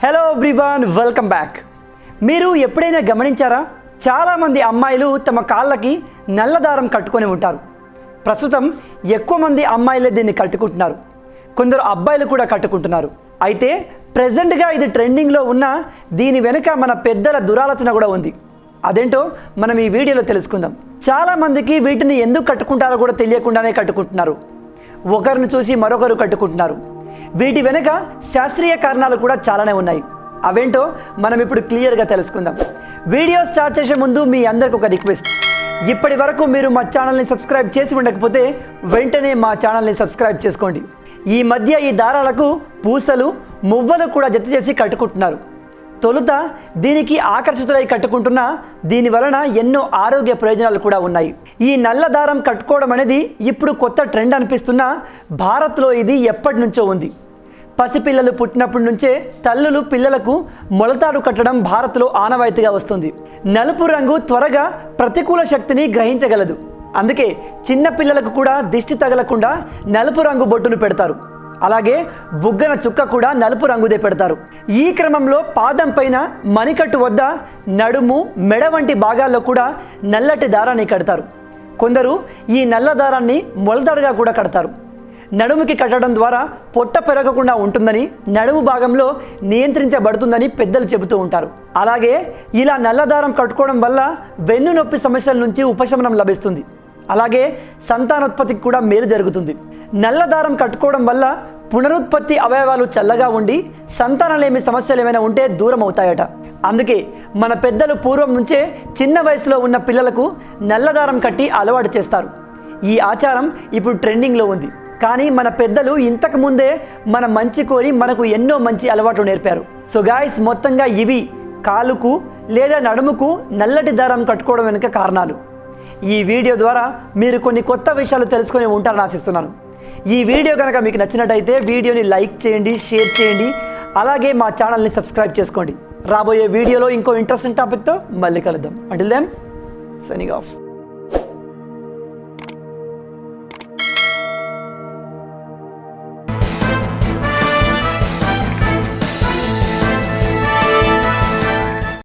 Hello everyone, welcome back. మీరు ఎప్పుడైనా గమనించారా? చాలామంది అమ్మాయిలు తమ కాళ్ళకి నల్ల దారం కట్టుకొని ఉంటారు. ప్రస్తుతం ఎక్కువ మంది అమ్మాయిలే దీన్ని కట్టుకుంటున్నారు. కొందరు అబ్బాయిలు కూడా కట్టుకుంటున్నారు. అయితే ప్రెజెంట్గా ఇది ట్రెండింగ్లో ఉన్న దీని వెనుక మన పెద్దల దురాలోచన కూడా ఉంది. అదేంటో మనం ఈ వీడియోలో తెలుసుకుందాం. చాలామందికి వీటిని ఎందుకు కట్టుకుంటారో కూడా తెలియకుండానే కట్టుకుంటున్నారు. ఒకరిని చూసి మరొకరు కట్టుకుంటున్నారు. వీటి వెనుక శాస్త్రీయ కారణాలు కూడా చాలానే ఉన్నాయి. అవేంటో మనం ఇప్పుడు క్లియర్గా తెలుసుకుందాం. వీడియో స్టార్ట్ చేసే ముందు మీ అందరికి ఒక రిక్వెస్ట్. ఇప్పటి వరకు మీరు మా ఛానల్ని సబ్స్క్రైబ్ చేసి ఉండకపోతే వెంటనే మా ఛానల్ని సబ్స్క్రైబ్ చేసుకోండి. ఈ మధ్య ఈ దారాలకు పూసలు, మువ్వలు కూడా జత చేసి కట్టుకుంటున్నారు. తొలుత దీనికి ఆకర్షితులై కట్టుకుంటున్న దీని వలన ఎన్నో ఆరోగ్య ప్రయోజనాలు కూడా ఉన్నాయి. ఈ నల్ల దారం కట్టుకోవడం అనేది ఇప్పుడు కొత్త ట్రెండ్ అనిపిస్తున్నా భారత్లో ఇది ఎప్పటి నుంచో ఉంది. పసిపిల్లలు పుట్టినప్పటి నుంచే తల్లులు పిల్లలకు మొలతాడు కట్టడం భారత్లో ఆనవాయితీగా వస్తుంది. నలుపు రంగు త్వరగా ప్రతికూల శక్తిని గ్రహించగలదు. అందుకే చిన్న పిల్లలకు కూడా దిష్టి తగలకుండా నలుపు రంగు బొట్టును పెడతారు. అలాగే బుగ్గన చుక్క కూడా నలుపు రంగుదే పెడతారు. ఈ క్రమంలో పాదం పైన మణికట్టు వద్ద, నడుము, మెడ వంటి భాగాల్లో కూడా నల్లటి దారాన్ని కడతారు. కొందరు ఈ నల్ల దారాన్ని మొలతాడుగా కూడా కడతారు. నడుముకి కట్టడం ద్వారా పొట్ట పెరగకుండా ఉంటుందని, నడుము భాగంలో నియంత్రించబడుతుందని పెద్దలు చెబుతూ ఉంటారు. అలాగే ఇలా నల్ల దారం కట్టుకోవడం వల్ల వెన్ను నొప్పి సమస్యల నుంచి ఉపశమనం లభిస్తుంది. అలాగే సంతానోత్పత్తికి కూడా మేలు జరుగుతుంది. నల్ల దారం కట్టుకోవడం వల్ల పునరుత్పత్తి అవయవాలు చల్లగా ఉండి సంతానలేమి సమస్యలు ఏమైనా ఉంటే దూరం అవుతాయట. అందుకే మన పెద్దలు పూర్వం నుంచే చిన్న వయసులో ఉన్న పిల్లలకు నల్లదారం కట్టి అలవాటు చేస్తారు. ఈ ఆచారం ఇప్పుడు ట్రెండింగ్లో ఉంది. కానీ మన పెద్దలు ఇంతకు ముందే మన మంచి కోరి మనకు ఎన్నో మంచి అలవాట్లు నేర్పారు. సో గాయ్స్, మొత్తంగా ఇవి కాలుకు లేదా నడుముకు నల్లటి దారం కట్టుకోవడం వెనుక కారణాలు. ఈ వీడియో ద్వారా మీరు కొన్ని కొత్త విషయాలు తెలుసుకొని ఉంటారని ఆశిస్తున్నాను. ఈ వీడియో కనుక మీకు నచ్చినట్టయితే వీడియోని లైక్ చేయండి, షేర్ చేయండి. అలాగే మా ఛానల్ని సబ్స్క్రైబ్ చేసుకోండి. రాబోయే వీడియోలో ఇంకో ఇంట్రెస్టింగ్ టాపిక్తో మళ్ళీ కలుద్దాం. Until then, signing of.